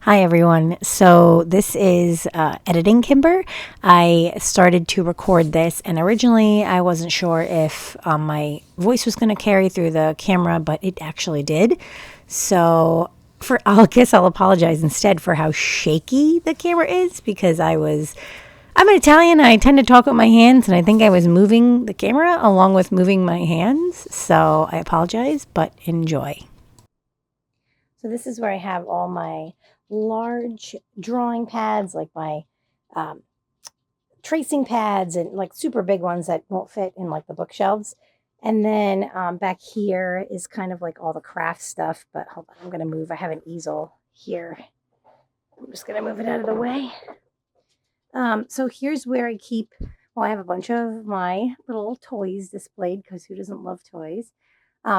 Hi, everyone. So this is editing Kimber. I started to record this, and originally I wasn't sure if my voice was going to carry through the camera, but it actually did. So I guess I'll apologize instead for how shaky the camera is because I'm an Italian. I tend to talk with my hands, and I think I was moving the camera along with moving my hands. So I apologize, but enjoy. So this is where I have all my large drawing pads, like my um, tracing pads and like super big ones that won't fit in like the bookshelves. And then back here is kind of like all the craft stuff. But hold on, I'm going to move. I have an easel here. I'm just going to move it out of the way. So here's where I keep, well, I have a bunch of my little toys displayed because who doesn't love toys?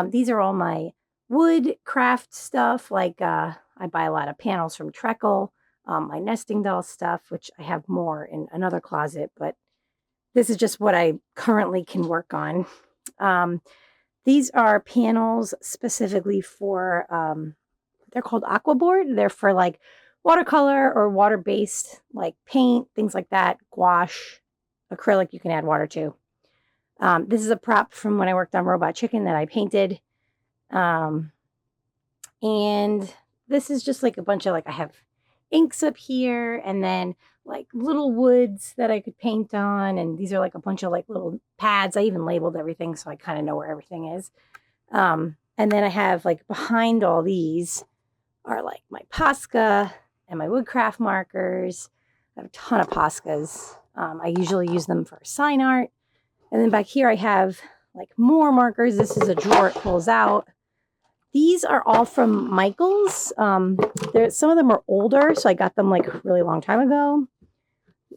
These are all my wood craft stuff. Like I buy a lot of panels from Treckle, my nesting doll stuff, which I have more in another closet, but this is just what I currently can work on. Um, these are panels specifically for, they're called aquaboard. They're for like watercolor or water-based like paint, things like that, gouache, acrylic you can add water to. This is a prop from when I worked on Robot Chicken that I painted. And this is just like a bunch of like, I have inks up here and then like little woods that I could paint on. And these are like a bunch of like little pads. I even labeled everything so I kind of know where everything is. And then I have like behind all these are like my Posca and my woodcraft markers. I have a ton of Poscas. I usually use them for sign art. And then back here I have like more markers. This is a drawer, it pulls out. These are all from Michael's. Some of them are older, so I got them like a really long time ago.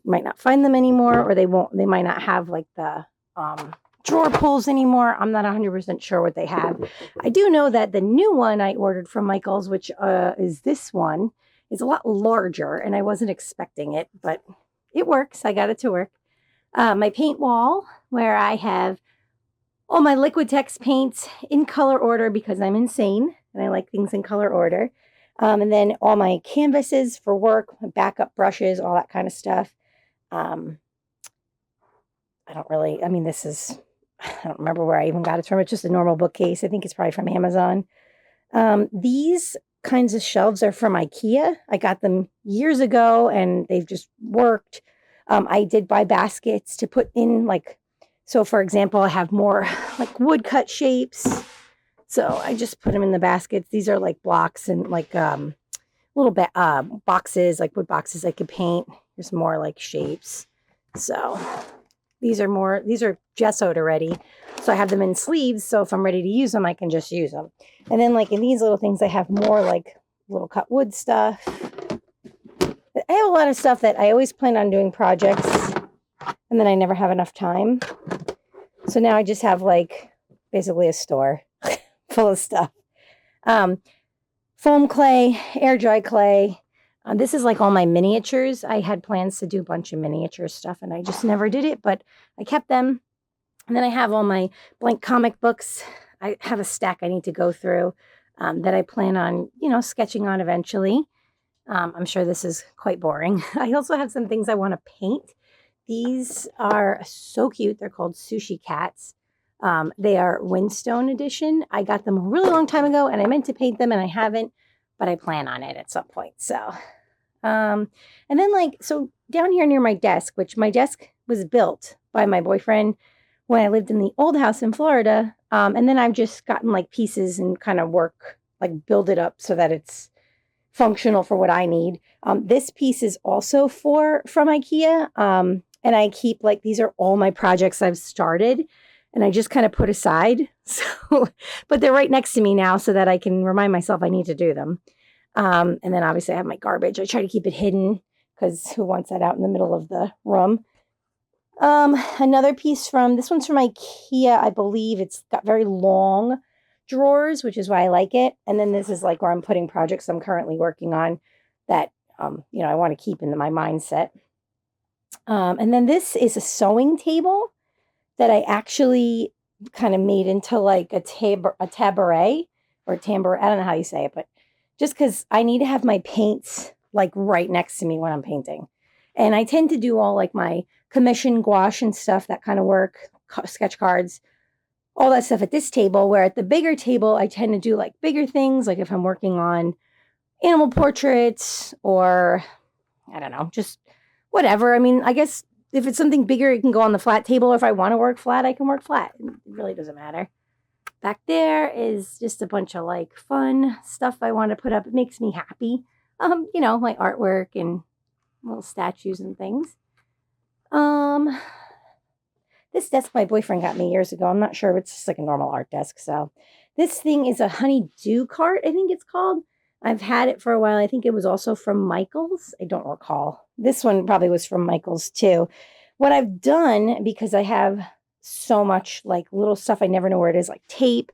Might not find them anymore, or they might not have like the drawer pulls anymore. I'm not 100% sure what they have. I do know that the new one I ordered from Michael's, which is this one, is a lot larger, and I wasn't expecting it, but it works. I got it to work. My paint wall, where I have all my Liquitex paints in color order because I'm insane and I like things in color order. And then all my canvases for work, my backup brushes, all that kind of stuff. I don't remember where I even got it from. It's just a normal bookcase. I think it's probably from Amazon. These kinds of shelves are from IKEA. I got them years ago and they've just worked. I did buy baskets to put in so for example, I have more like woodcut shapes. So I just put them in the baskets. These are like blocks and like little boxes, like wood boxes I could paint. There's more like shapes. So these are gessoed already. So I have them in sleeves. So if I'm ready to use them, I can just use them. And then like in these little things, I have more like little cut wood stuff. I have a lot of stuff that I always plan on doing projects and then I never have enough time. So now I just have like basically a store full of stuff. Foam clay, air dry clay. This is like all my miniatures. I had plans to do a bunch of miniature stuff and I just never did it, but I kept them. And then I have all my blank comic books. I have a stack I need to go through that I plan on, sketching on eventually. I'm sure this is quite boring. I also have some things I want to paint. These are so cute. They're called sushi cats. They are Windstone edition. I got them a really long time ago and I meant to paint them and I haven't, but I plan on it at some point. So, and then so down here near my desk, which my desk was built by my boyfriend when I lived in the old house in Florida. And then I've just gotten like pieces and kind of build it up so that it's functional for what I need. This piece is also from IKEA. And I keep these are all my projects I've started and I just kind of put aside. So, but they're right next to me now so that I can remind myself I need to do them. And then obviously I have my garbage. I try to keep it hidden because who wants that out in the middle of the room? Another piece this one's from IKEA. I believe it's got very long drawers, which is why I like it. And then this is like where I'm putting projects I'm currently working on that, I want to keep in my mindset. And then this is a sewing table that I actually kind of made into like a tabaret or tambour. I don't know how you say it, but just because I need to have my paints like right next to me when I'm painting. And I tend to do all like my commission gouache and stuff, that kind of work, sketch cards, all that stuff at this table, where at the bigger table, I tend to do like bigger things, like if I'm working on animal portraits or I don't know, just whatever. I mean, I guess if it's something bigger, it can go on the flat table. Or if I want to work flat, I can work flat. It really doesn't matter. Back there is just a bunch of like fun stuff I want to put up. It makes me happy. My artwork and little statues and things. This desk my boyfriend got me years ago. I'm not sure if it's just like a normal art desk. So this thing is a honey-do cart, I think it's called. I've had it for a while. I think it was also from Michael's. I don't recall. This one probably was from Michael's too. What I've done, because I have so much like little stuff I never know where it is, like tape,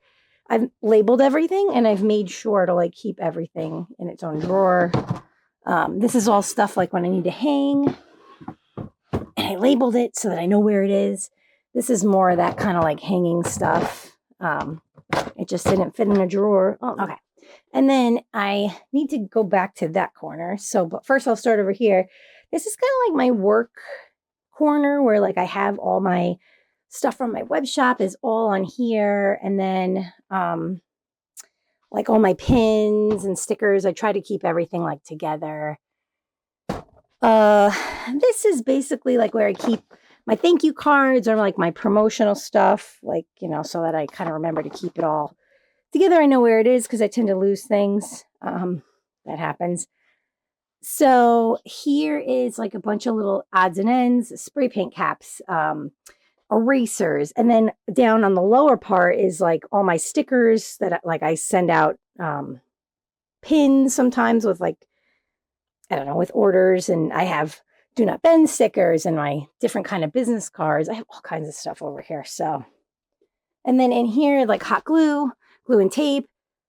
I've labeled everything and I've made sure to like keep everything in its own drawer. This is all stuff like when I need to hang, and I labeled it so that I know where it is. This is more of that kind of like hanging stuff. It just didn't fit in a drawer. Oh, okay. And then I need to go back to that corner. But first I'll start over here. This is kind of like my work corner where like I have all my stuff from my web shop is all on here. And then like all my pins and stickers, I try to keep everything like together. This is basically like where I keep my thank you cards or like my promotional stuff, like, so that I kind of remember to keep it all together. I know where it is because I tend to lose things. That happens. So here is like a bunch of little odds and ends, spray paint caps, erasers. And then down on the lower part is like all my stickers that like I send out, pins sometimes with like, I don't know, with orders. And I have do not bend stickers and my different kind of business cards. I have all kinds of stuff over here. So, and then in here, like hot glue and tape,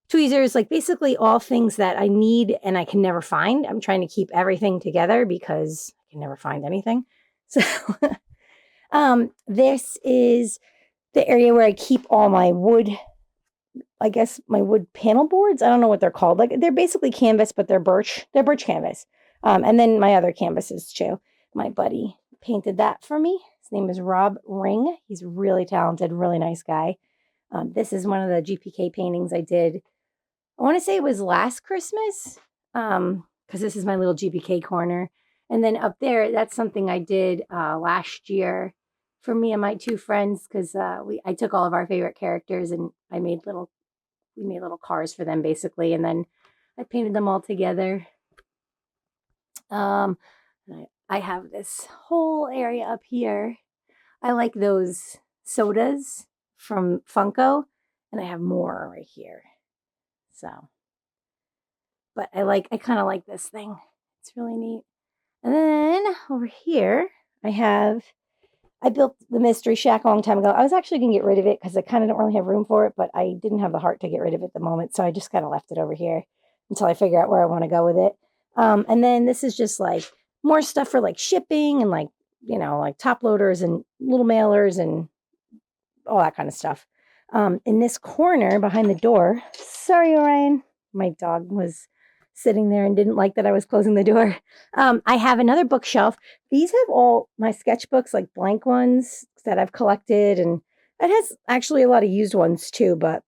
tweezers, like basically all things that I need and I can never find. I'm trying to keep everything together because I can never find anything. So this is the area where I keep all my wood, I guess my wood panel boards. I don't know what they're called. Like they're basically canvas, but they're birch canvas. And then my other canvases too. My buddy painted that for me. His name is Rob Ring. He's really talented, really nice guy. This is one of the GPK paintings I did. I want to say it was last Christmas, because this is my little GPK corner. And then up there, that's something I did last year for me and my two friends, because I took all of our favorite characters and we made little cars for them basically, and then I painted them all together. I have this whole area up here. I like those sodas from Funko, and I have more right here. So, but I kind of like this thing. It's really neat. And then over here, I built the Mystery Shack a long time ago. I was actually going to get rid of it because I kind of don't really have room for it, but I didn't have the heart to get rid of it at the moment. So I just kind of left it over here until I figure out where I want to go with it. And then this is just like more stuff for like shipping and like, like top loaders and little mailers and all that kind of stuff. In this corner behind the door, sorry, Orion, my dog was sitting there and didn't like that I was closing the door. I have another bookshelf. These have all my sketchbooks, like blank ones that I've collected. And it has actually a lot of used ones too. But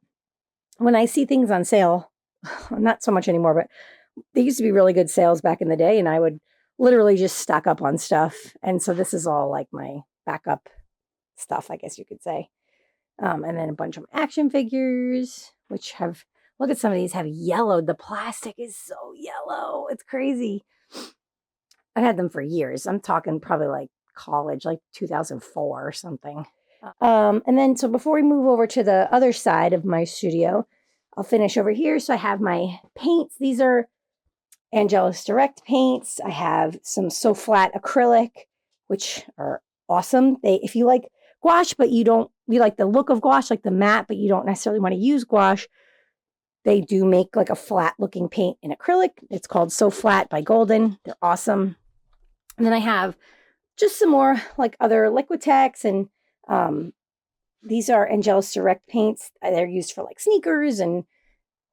when I see things on sale, not so much anymore, but they used to be really good sales back in the day. And I would literally just stock up on stuff. And so this is all like my backup stuff, I guess you could say. And then a bunch of action figures, which have, look at some of these have yellowed. The plastic is so yellow. It's crazy. I've had them for years. I'm talking probably like college, like 2004 or something. And then, so before we move over to the other side of my studio, I'll finish over here. So I have my paints. These are Angelus Direct paints. I have some So Flat acrylic, which are awesome. If you like gouache, but you like the look of gouache, like the matte, but you don't necessarily want to use gouache, they do make like a flat looking paint in acrylic. It's called So Flat by Golden. They're awesome. And then I have just some more like other Liquitex, and these are Angelus Direct paints. They're used for like sneakers and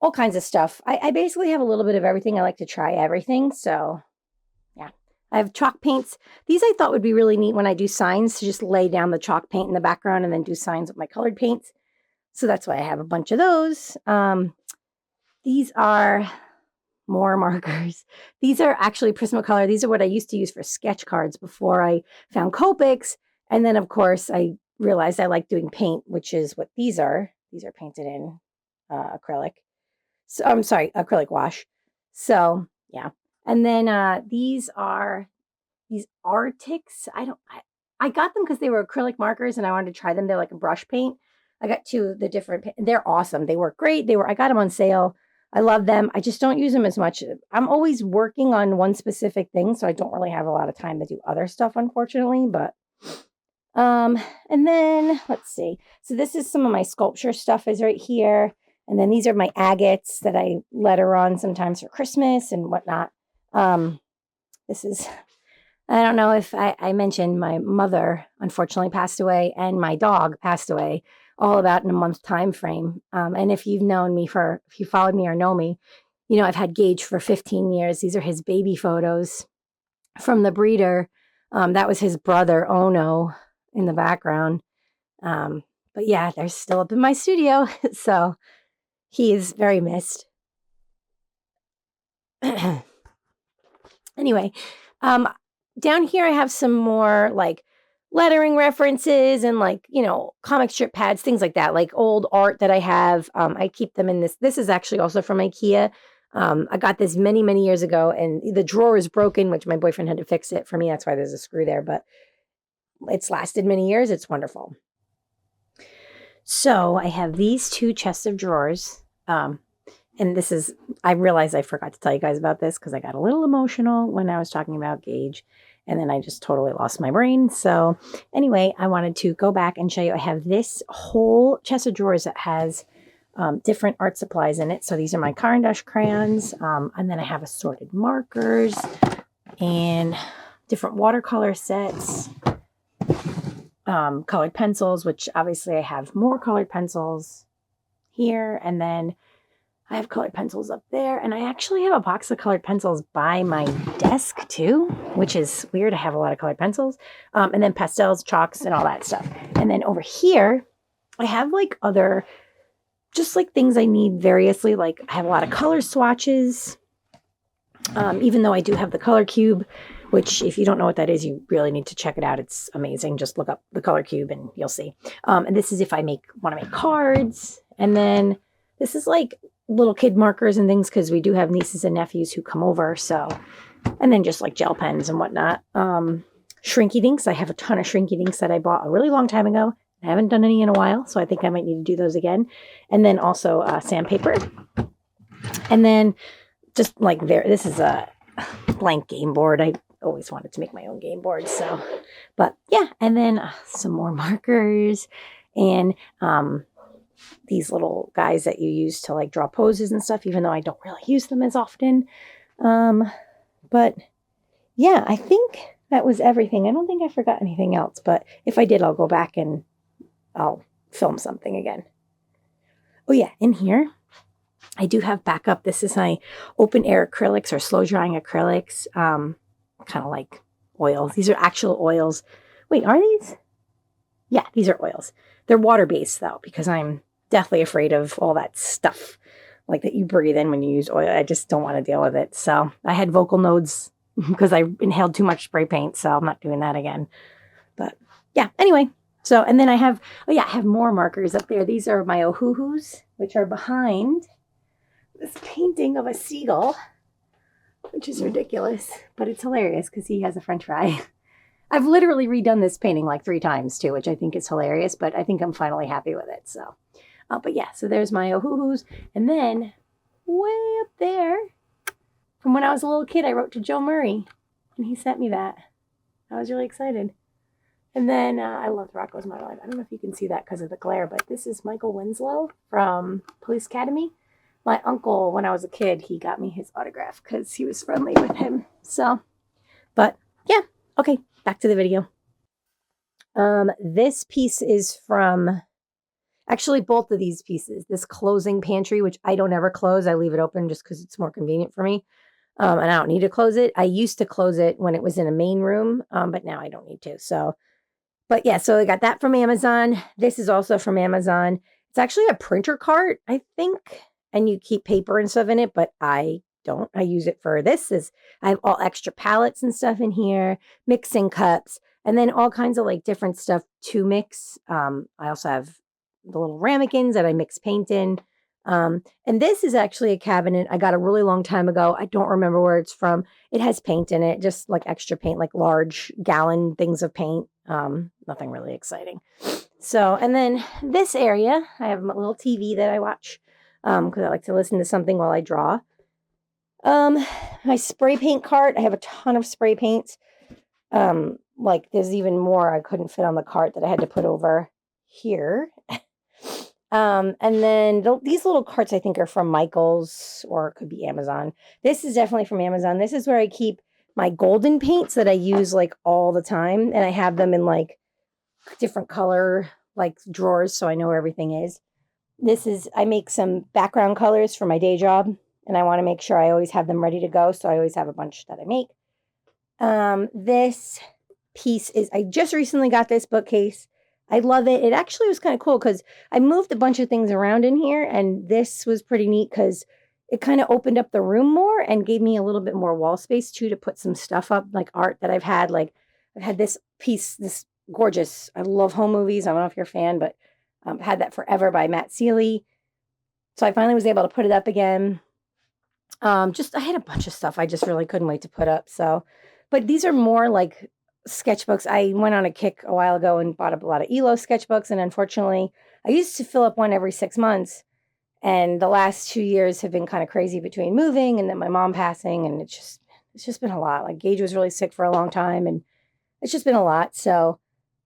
all kinds of stuff. I basically have a little bit of everything. I like to try everything. So yeah, I have chalk paints. These I thought would be really neat when I do signs to just lay down the chalk paint in the background and then do signs with my colored paints. So that's why I have a bunch of those. These are more markers. These are actually Prismacolor. These are what I used to use for sketch cards before I found Copics. And then, of course, I realized I like doing paint, which is what these are. These are painted in acrylic. So I'm sorry, acrylic wash. So yeah. And then these are these Arctics. I got them because they were acrylic markers and I wanted to try them. They're like a brush paint. I got two of the different. They're awesome. They work great. I got them on sale. I love them. I just don't use them as much. I'm always working on one specific thing, so I don't really have a lot of time to do other stuff, unfortunately. But and then let's see. So this is some of my sculpture stuff is right here. And then these are my agates that I letter on sometimes for Christmas and whatnot. This is, I don't know if I mentioned my mother unfortunately passed away and my dog passed away all about in a month time frame. And if you've known me if you followed me or know me, you know, I've had Gage for 15 years. These are his baby photos from the breeder. That was his brother, Ono, in the background. But yeah, they're still up in my studio. So he is very missed. Anyway, down here I have some more like lettering references and like, you know, comic strip pads, things like that, like old art that I have. I keep them in this. This is actually also from IKEA. I got this many, many years ago and the drawer is broken, which my boyfriend had to fix it for me. That's why there's a screw there, but it's lasted many years. It's wonderful. So I have these two chests of drawers. And this is, I realized I forgot to tell you guys about this because I got a little emotional when I was talking about Gage. And then I just totally lost my brain. So anyway, I wanted to go back and show you. I have this whole chest of drawers that has different art supplies in it. So these are my Caran d'Ache crayons. And then I have assorted markers and different watercolor sets, colored pencils, which obviously I have more colored pencils here. And then I have colored pencils up there, and I actually have a box of colored pencils by my desk too, which is weird. I have a lot of colored pencils, and then pastels, chalks, and all that stuff. And then over here, I have like other, just like things I need variously. Like I have a lot of color swatches, even though I do have the color cube, which if you don't know what that is, you really need to check it out. It's amazing. Just look up the color cube and you'll see. And this is if I want to make cards. And then this is like little kid markers and things because we do have nieces and nephews who come over. So, and then just like gel pens and whatnot. Shrinky dinks. I have a ton of shrinky dinks that I bought a really long time ago. I haven't done any in a while, so I think I might need to do those again. And then also sandpaper. And then just like this is a blank game board. I always wanted to make my own game board. So, but yeah. And then some more markers and these little guys that you use to like draw poses and stuff, even though I don't really use them as often. But yeah, I think that was everything. I don't think I forgot anything else, but if I did, I'll go back and I'll film something again. Oh yeah, in here, I do have backup. This is my open air acrylics or slow drying acrylics, kind of like oils. These are actual oils. Wait, are these? Yeah, these are oils. They're water-based though, because I'm deathly afraid of all that stuff like that you breathe in when you use oil. I just don't want to deal with it. So I had vocal nodes because I inhaled too much spray paint. So I'm not doing that again. But yeah, anyway. So, and then I have more markers up there. These are my Ohuhus, which are behind this painting of a seagull, which is ridiculous, but it's hilarious because he has a french fry. I've literally redone this painting like 3 times too, which I think is hilarious, but I think I'm finally happy with it. So, but yeah, so there's my Ohuhus. And then way up there, from when I was a little kid, I wrote to Joe Murray and he sent me that. I was really excited. And then I loved Rocco's Model Life. I don't know if you can see that because of the glare, but this is Michael Winslow from Police Academy. My uncle, when I was a kid, he got me his autograph because he was friendly with him. So, but yeah, okay, back to the video. This piece is from, Actually, both of these pieces, this closing pantry, which I don't ever close. I leave it open just because it's more convenient for me. And I don't need to close it. I used to close it when it was in a main room, but now I don't need to. So, but yeah, so I got that from Amazon. This is also from Amazon. It's actually a printer cart, I think, and you keep paper and stuff in it, but I don't. I use it for this. I have all extra palettes and stuff in here, mixing cups, and then all kinds of like different stuff to mix. I also have the little ramekins that I mix paint in. And this is actually a cabinet I got a really long time ago. I don't remember where it's from. It has paint in it, just like extra paint, like large gallon things of paint. Nothing really exciting. So, and then this area, I have a little TV that I watch because I like to listen to something while I draw. My spray paint cart, I have a ton of spray paints. Like there's even more I couldn't fit on the cart that I had to put over here. And then these little carts I think are from Michael's or it could be Amazon. This is definitely from Amazon. This is where I keep my golden paints that I use like all the time. And I have them in like different color like drawers so I know where everything is. I make some background colors for my day job and I want to make sure I always have them ready to go. So I always have a bunch that I make. This piece I just recently got this bookcase. I love it. It actually was kind of cool because I moved a bunch of things around in here and this was pretty neat because it kind of opened up the room more and gave me a little bit more wall space too to put some stuff up like art that I've had. Like I've had this piece, this gorgeous, I love home movies. I don't know if you're a fan, but I've had that forever by Matt Seeley. So I finally was able to put it up again. I had a bunch of stuff I just really couldn't wait to put up. So, but these are more like sketchbooks. I went on a kick a while ago and bought up a lot of ELO sketchbooks. And unfortunately, I used to fill up one every 6 months. And the last 2 years have been kind of crazy between moving and then my mom passing. And it's just been a lot. Like Gage was really sick for a long time and it's just been a lot. So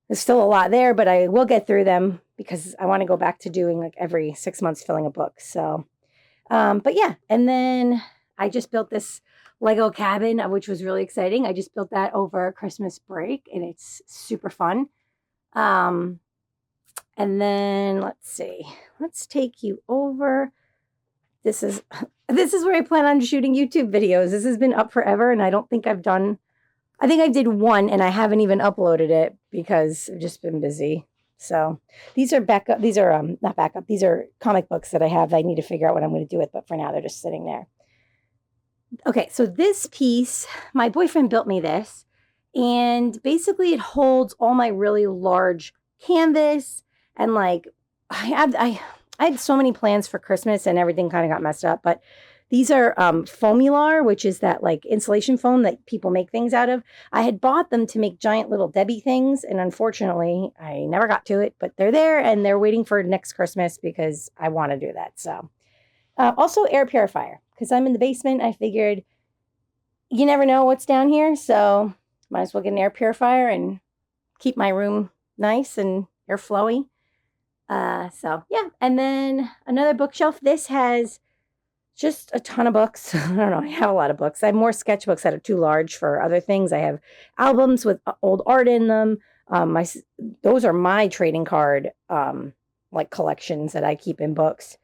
there's still a lot there, but I will get through them because I want to go back to doing like every 6 months filling a book. So, but yeah. And then I just built this Lego cabin, which was really exciting. I just built that over Christmas break and it's super fun. And then let's see, let's take you over. This is where I plan on shooting YouTube videos. This has been up forever and I think I did one and I haven't even uploaded it because I've just been busy. So these are not backup. These are comic books that I have that I need to figure out what I'm going to do with, but for now they're just sitting there. Okay, so this piece, my boyfriend built me this, and basically it holds all my really large canvas, and like I had so many plans for Christmas and everything kind of got messed up, but these are Foamular, which is that like insulation foam that people make things out of. I had bought them to make giant little Debbie things, and unfortunately, I never got to it, but they're there, and they're waiting for next Christmas because I want to do that, so. Also, air purifier, because I'm in the basement. I figured you never know what's down here, so might as well get an air purifier and keep my room nice and airflowy. So, yeah. And then another bookshelf. This has just a ton of books. I don't know. I have a lot of books. I have more sketchbooks that are too large for other things. I have albums with old art in them. Those are my trading card like collections that I keep in books.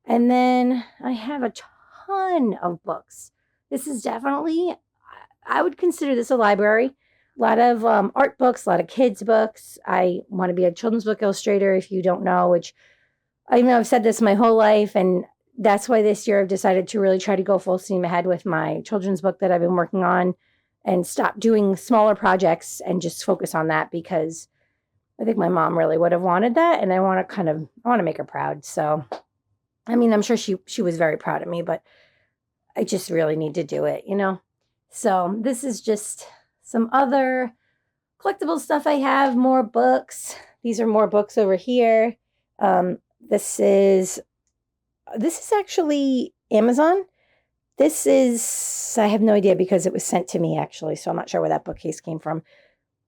And then I have a ton of books. This is definitely, I would consider this a library. A lot of art books, a lot of kids' books. I want to be a children's book illustrator, if you don't know, which I know I've said this my whole life. And that's why this year I've decided to really try to go full steam ahead with my children's book that I've been working on and stop doing smaller projects and just focus on that because I think my mom really would have wanted that. And I want to make her proud. So I mean, I'm sure she was very proud of me, but I just really need to do it, you know? So this is just some other collectible stuff I have, more books. These are more books over here. This is actually Amazon. I have no idea because it was sent to me actually, so I'm not sure where that bookcase came from.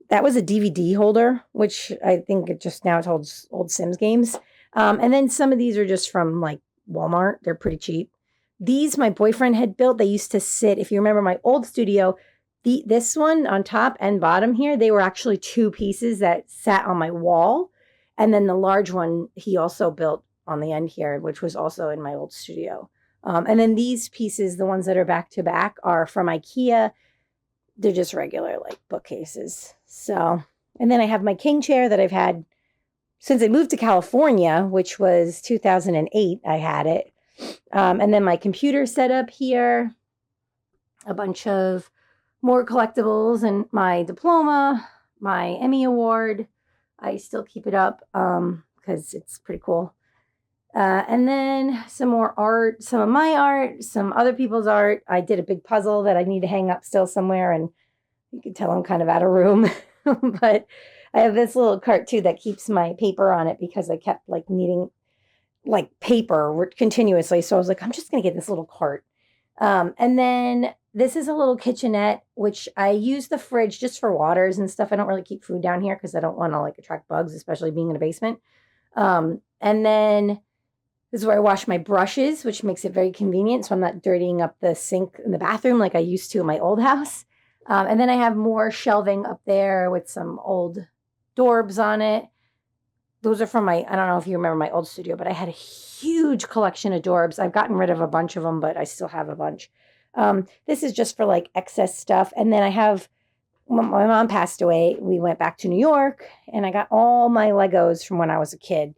That was a DVD holder, which I think it just now holds old Sims games. And then some of these are just from like Walmart. They're pretty cheap. These my boyfriend had built. They used to sit, if you remember my old studio, this one on top and bottom here, they were actually two pieces that sat on my wall. And then the large one he also built on the end here, which was also in my old studio. And then these pieces, the ones that are back to back, are from IKEA. They're just regular like bookcases. So, and then I have my king chair that I've had since I moved to California, which was 2008. I had it. And then my computer set up here, a bunch of more collectibles, and my diploma, my Emmy Award. I still keep it up because it's pretty cool. And then some more art, some of my art, some other people's art. I did a big puzzle that I need to hang up still somewhere, and you can tell I'm kind of out of room. But I have this little cart too that keeps my paper on it because I kept like needing like paper continuously. So I was like, I'm just going to get this little cart. And then this is a little kitchenette, which I use the fridge just for waters and stuff. I don't really keep food down here because I don't want to like attract bugs, especially being in a basement. And then this is where I wash my brushes, which makes it very convenient. So I'm not dirtying up the sink in the bathroom like I used to in my old house. And then I have more shelving up there with some old Dorbs on it. Those are from I don't know if you remember my old studio, but I had a huge collection of Dorbs. I've gotten rid of a bunch of them, but I still have a bunch. This is just for like excess stuff. And then I have, when my mom passed away, we went back to New York and I got all my Legos from when I was a kid.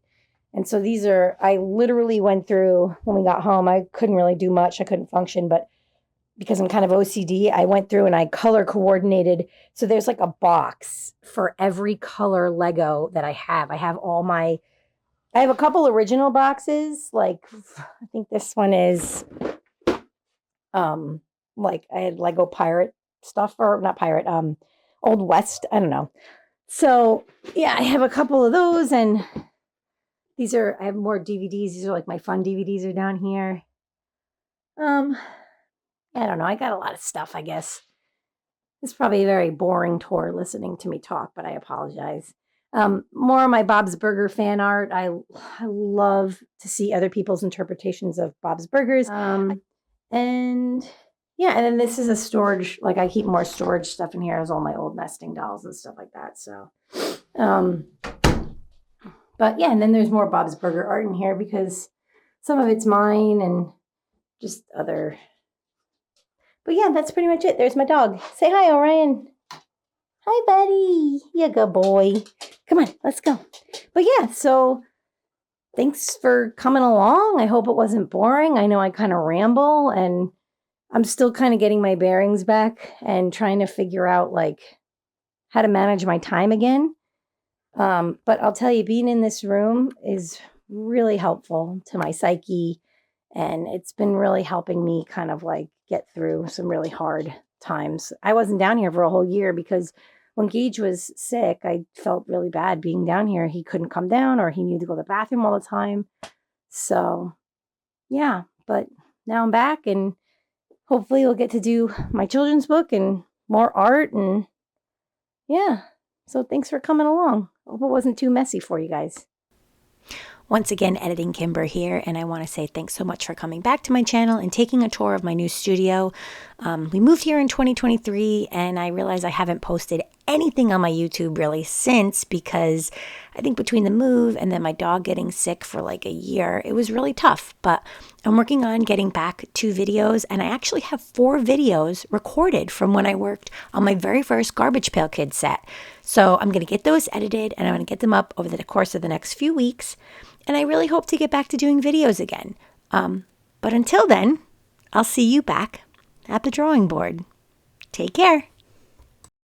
And so these are, I literally went through, when we got home, I couldn't really do much. I couldn't function, but because I'm kind of OCD, I went through and I color coordinated. So there's like a box for every color Lego that I have. I have I have a couple original boxes. Like, I think this one is, like I had Lego pirate stuff, or not pirate, Old West. I don't know. So yeah, I have a couple of those, and I have more DVDs. These are like my fun DVDs are down here. I don't know. I got a lot of stuff, I guess. It's probably a very boring tour listening to me talk, but I apologize. More of my Bob's Burger fan art. I love to see other people's interpretations of Bob's Burgers. And yeah, and then this is a storage, like I keep more storage stuff in here as all my old nesting dolls and stuff like that. So, but yeah, and then there's more Bob's Burger art in here because some of it's mine and just other. But yeah, that's pretty much it. There's my dog. Say hi, Orion. Hi, buddy. You good boy. Come on, let's go. But yeah, so thanks for coming along. I hope it wasn't boring. I know I kind of ramble, and I'm still kind of getting my bearings back and trying to figure out like how to manage my time again. But I'll tell you, being in this room is really helpful to my psyche. And it's been really helping me kind of like get through some really hard times. I wasn't down here for a whole year because when Gage was sick, I felt really bad being down here. He couldn't come down, or he needed to go to the bathroom all the time. So yeah, but now I'm back, and hopefully we'll get to do my children's book and more art. And yeah, so thanks for coming along. Hope it wasn't too messy for you guys. Once again, Editing Kimber here, and I want to say thanks so much for coming back to my channel and taking a tour of my new studio. We moved here in 2023, and I realized I haven't posted anything on my YouTube really since, because I think between the move and then my dog getting sick for like a year, it was really tough. But I'm working on getting back 2 videos, and I actually have 4 videos recorded from when I worked on my very first Garbage Pail Kids set. So I'm going to get those edited, and I'm going to get them up over the course of the next few weeks. And I really hope to get back to doing videos again. But until then, I'll see you back at the drawing board. Take care.